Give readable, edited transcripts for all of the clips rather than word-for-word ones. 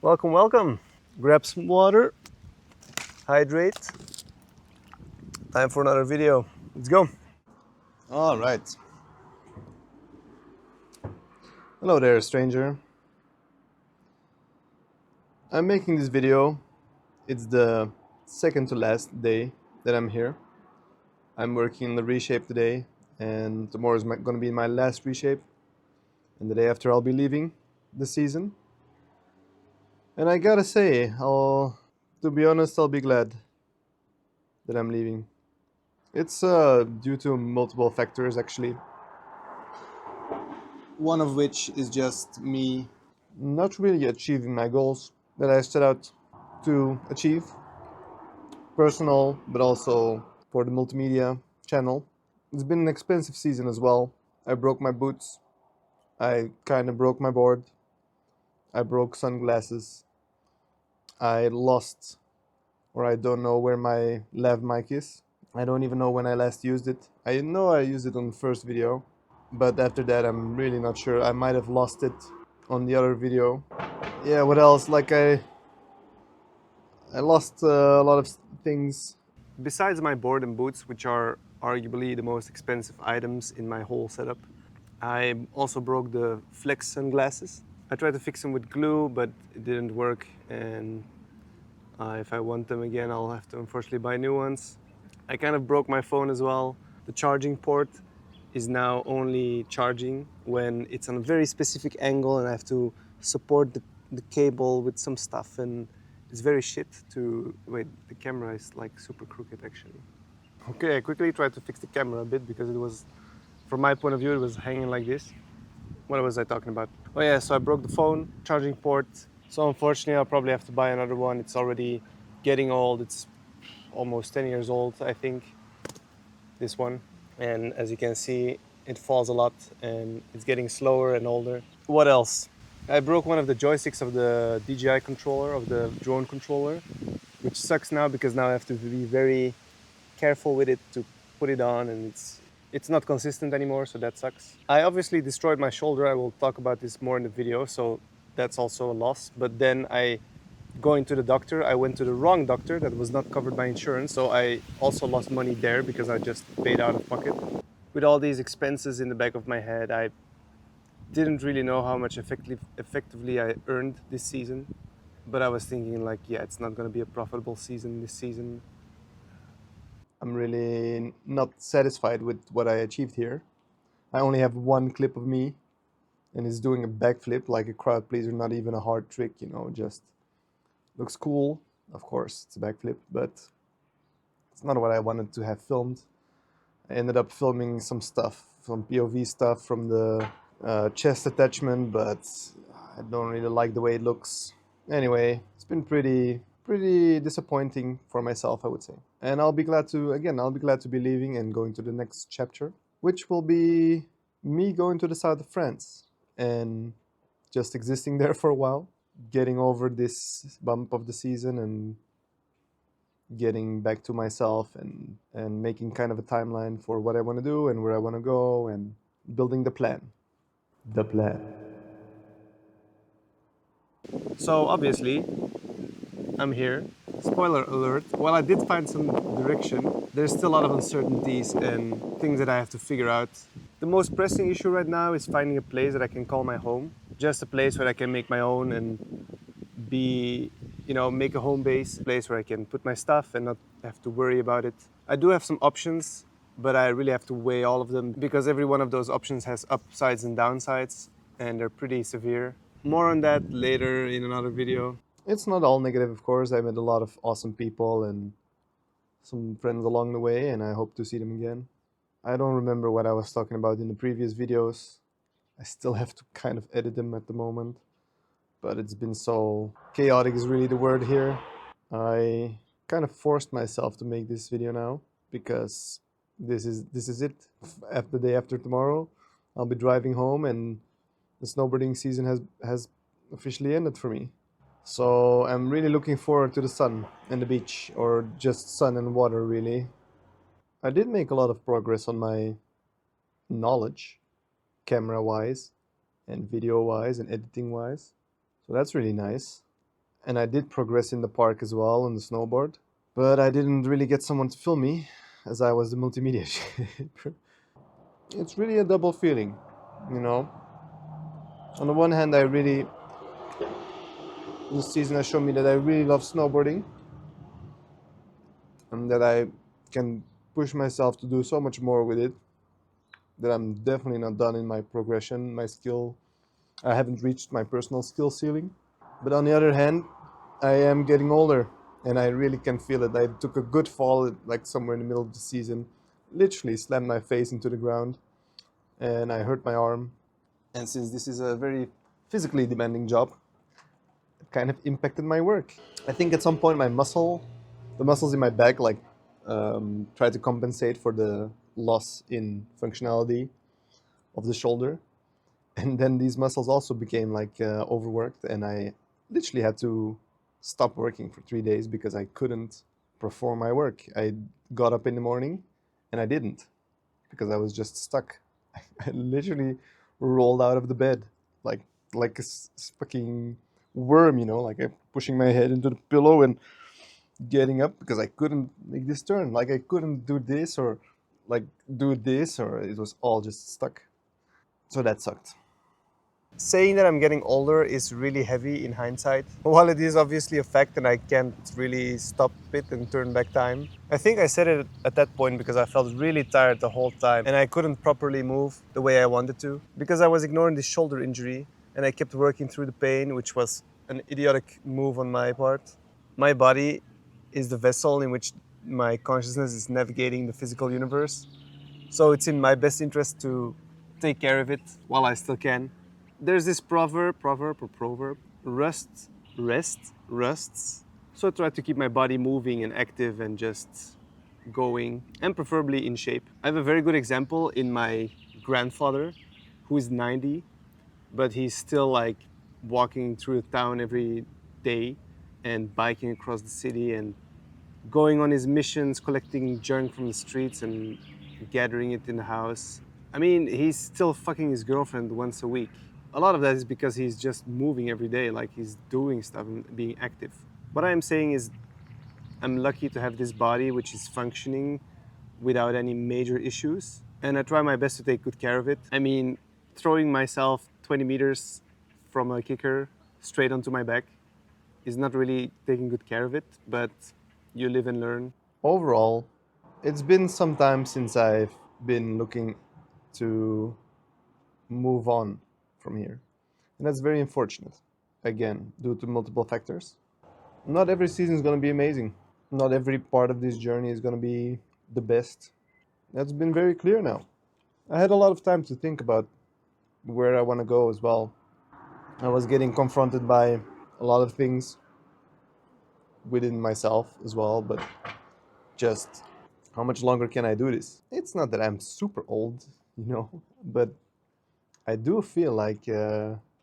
Welcome, welcome. Grab some water, hydrate. Time for another video. Let's go. All right. Hello there, stranger. I'm making this video. It's the second to last day that I'm here. I'm working in the reshape today, and tomorrow is going to be my last reshape. And the day after, I'll be leaving the season. And I gotta say, to be honest, I'll be glad that I'm leaving. It's due to multiple factors, actually. One of which is just me not really achieving my goals that I set out to achieve, personal, but also for the multimedia channel. It's been an expensive season as well. I broke my boots, I kind of broke my board, I broke sunglasses, I lost, or I don't know where my lav mic is. I don't even know when I last used it. I know I used it on the first video, but after that I'm really not sure. I might have lost it on the other video. Yeah, what else? I lost a lot of things. Besides my board and boots, which are arguably the most expensive items in my whole setup, I also broke the Flex sunglasses. I tried to fix them with glue, but it didn't work, and if I want them again, I'll have to unfortunately buy new ones. I kind of broke my phone as well. The charging port is now only charging when it's on a very specific angle, and I have to support the cable with some stuff, and it's very shit to... Wait, the camera is like super crooked actually. Okay, I quickly tried to fix the camera a bit because it was, from my point of view, it was hanging like this. What was I talking about? Oh yeah, so I broke the phone, charging port. So unfortunately, I'll probably have to buy another one. It's already getting old. It's almost 10 years old, I think, this one. And as you can see, it falls a lot and it's getting slower and older. What else? I broke one of the joysticks of the DJI controller, of the drone controller, which sucks now because now I have to be very careful with it to put it on, and it's not consistent anymore, so that sucks. I obviously destroyed my shoulder. I will talk about this more in the video, so that's also a loss. But then going to the doctor, I went to the wrong doctor that was not covered by insurance, so I also lost money there because I just paid out of pocket. With all these expenses in the back of my head, I didn't really know how much effectively I earned this season, but I was thinking like, yeah, it's not going to be a profitable season this season. I'm really not satisfied with what I achieved here. I only have one clip of me, and it's doing a backflip like a crowd pleaser, not even a hard trick, just looks cool. Of course, it's a backflip, but it's not what I wanted to have filmed. I ended up filming some stuff, some POV stuff from the chest attachment, but I don't really like the way it looks. Anyway, it's been pretty disappointing for myself, I would say. And I'll be glad to be leaving and going to the next chapter, which will be me going to the south of France and just existing there for a while, getting over this bump of the season and getting back to myself and making kind of a timeline for what I want to do and where I want to go and building the plan. The plan. So obviously, I'm here. Spoiler alert, while I did find some direction, there's still a lot of uncertainties and things that I have to figure out. The most pressing issue right now is finding a place that I can call my home. Just a place where I can make my own and make a home base, a place where I can put my stuff and not have to worry about it. I do have some options, but I really have to weigh all of them because every one of those options has upsides and downsides, and they're pretty severe. More on that later in another video. It's not all negative, of course. I met a lot of awesome people and some friends along the way, and I hope to see them again. I don't remember what I was talking about in the previous videos. I still have to kind of edit them at the moment, but it's been so chaotic is really the word here. I kind of forced myself to make this video now because this is it. After the day after tomorrow, I'll be driving home and the snowboarding season has officially ended for me. So I'm really looking forward to the sun and the beach, or just sun and water really. I did make a lot of progress on my knowledge, camera wise and video wise and editing wise. So that's really nice. and I did progress in the park as well on the snowboard, but I didn't really get someone to film me as I was the multimedia shaper. It's really a double feeling, you know. On the one hand, this season has shown me that I really love snowboarding and that I can push myself to do so much more with it, that I'm definitely not done in my progression, my skill. I haven't reached my personal skill ceiling. But on the other hand, I am getting older and I really can feel it. I took a good fall like somewhere in the middle of the season, literally slammed my face into the ground and I hurt my arm. And since this is a very physically demanding job, it kind of impacted my work. I think at some point the muscles in my back, like try to compensate for the loss in functionality of the shoulder. And then these muscles also became like overworked, and I literally had to stop working for 3 days because I couldn't perform my work. I got up in the morning and I didn't because I was just stuck. I literally rolled out of the bed like fucking worm, you know, like I'm pushing my head into the pillow and getting up because I couldn't make this turn. Like I couldn't do this or like do this, or it was all just stuck. So that sucked. Saying that I'm getting older is really heavy in hindsight. While it is obviously a fact and I can't really stop it and turn back time, I think I said it at that point because I felt really tired the whole time and I couldn't properly move the way I wanted to because I was ignoring this shoulder injury and I kept working through the pain, which was an idiotic move on my part. My body is the vessel in which my consciousness is navigating the physical universe. So it's in my best interest to take care of it while I still can. There's this proverb, rest, rusts. So I try to keep my body moving and active and just going, and preferably in shape. I have a very good example in my grandfather, who is 90, but he's still like walking through the town every day and biking across the city and going on his missions, collecting junk from the streets and gathering it in the house. I mean, he's still fucking his girlfriend once a week. A lot of that is because he's just moving every day, like he's doing stuff and being active. What I'm saying is, I'm lucky to have this body which is functioning without any major issues, and I try my best to take good care of it. I mean, throwing myself 20 meters from a kicker straight onto my back is not really taking good care of it, but you live and learn. Overall, it's been some time since I've been looking to move on from here. And that's very unfortunate, again, due to multiple factors. Not every season is going to be amazing. Not every part of this journey is going to be the best. That's been very clear now. I had a lot of time to think about where I want to go as well. I was getting confronted by a lot of things within myself as well, but just how much longer can I do this? It's not that I'm super old, you know, but I do feel like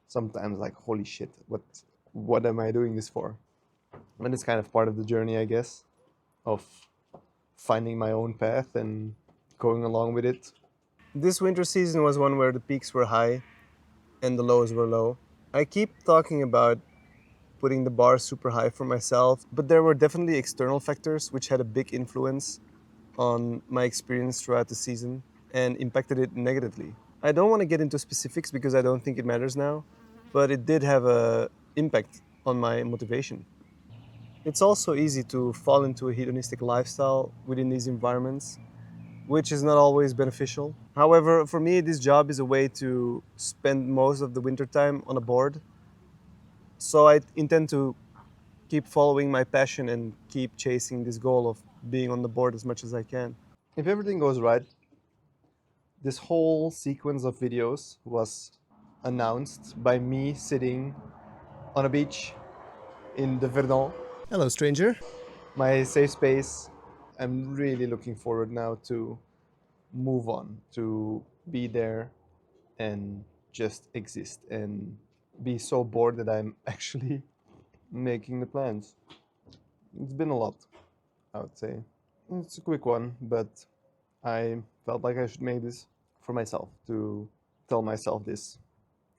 sometimes like holy shit, what am I doing this for? And it's kind of part of the journey, I guess, of finding my own path and going along with it. This winter season was one where the peaks were high and the lows were low. I keep talking about putting the bar super high for myself, but there were definitely external factors which had a big influence on my experience throughout the season and impacted it negatively. I don't want to get into specifics because I don't think it matters now, but it did have an impact on my motivation. It's also easy to fall into a hedonistic lifestyle within these environments, which is not always beneficial. However, for me, this job is a way to spend most of the wintertime on a board. So I intend to keep following my passion and keep chasing this goal of being on the board as much as I can. If everything goes right, this whole sequence of videos was announced by me sitting on a beach in the Verdun, Hello, stranger. my safe space. I'm really looking forward now to move on, to be there and just exist and be so bored that I'm actually making the plans. It's been a lot, I would say. It's a quick one, but I felt like I should make this for myself to tell myself this.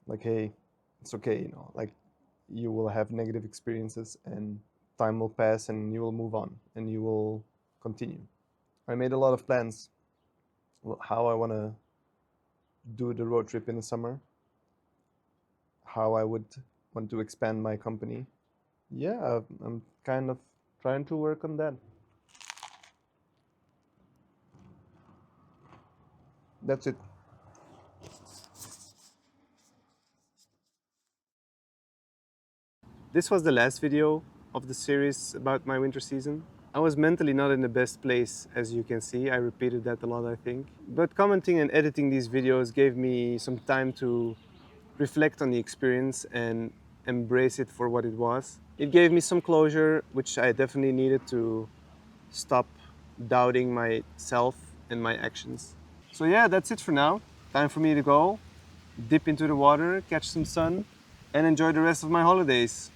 Like, hey, it's okay, you know, like you will have negative experiences, and time will pass and you will move on and you will continue. I made a lot of plans how I want to do the road trip in the summer, how I would want to expand my company. Yeah, I'm kind of trying to work on that. That's it. This was the last video of the series about my winter season. I was mentally not in the best place, as you can see. I repeated that a lot, I think. But commenting and editing these videos gave me some time to reflect on the experience and embrace it for what it was. It gave me some closure, which I definitely needed to stop doubting myself and my actions. So yeah, that's it for now. Time for me to go, dip into the water, catch some sun, and enjoy the rest of my holidays.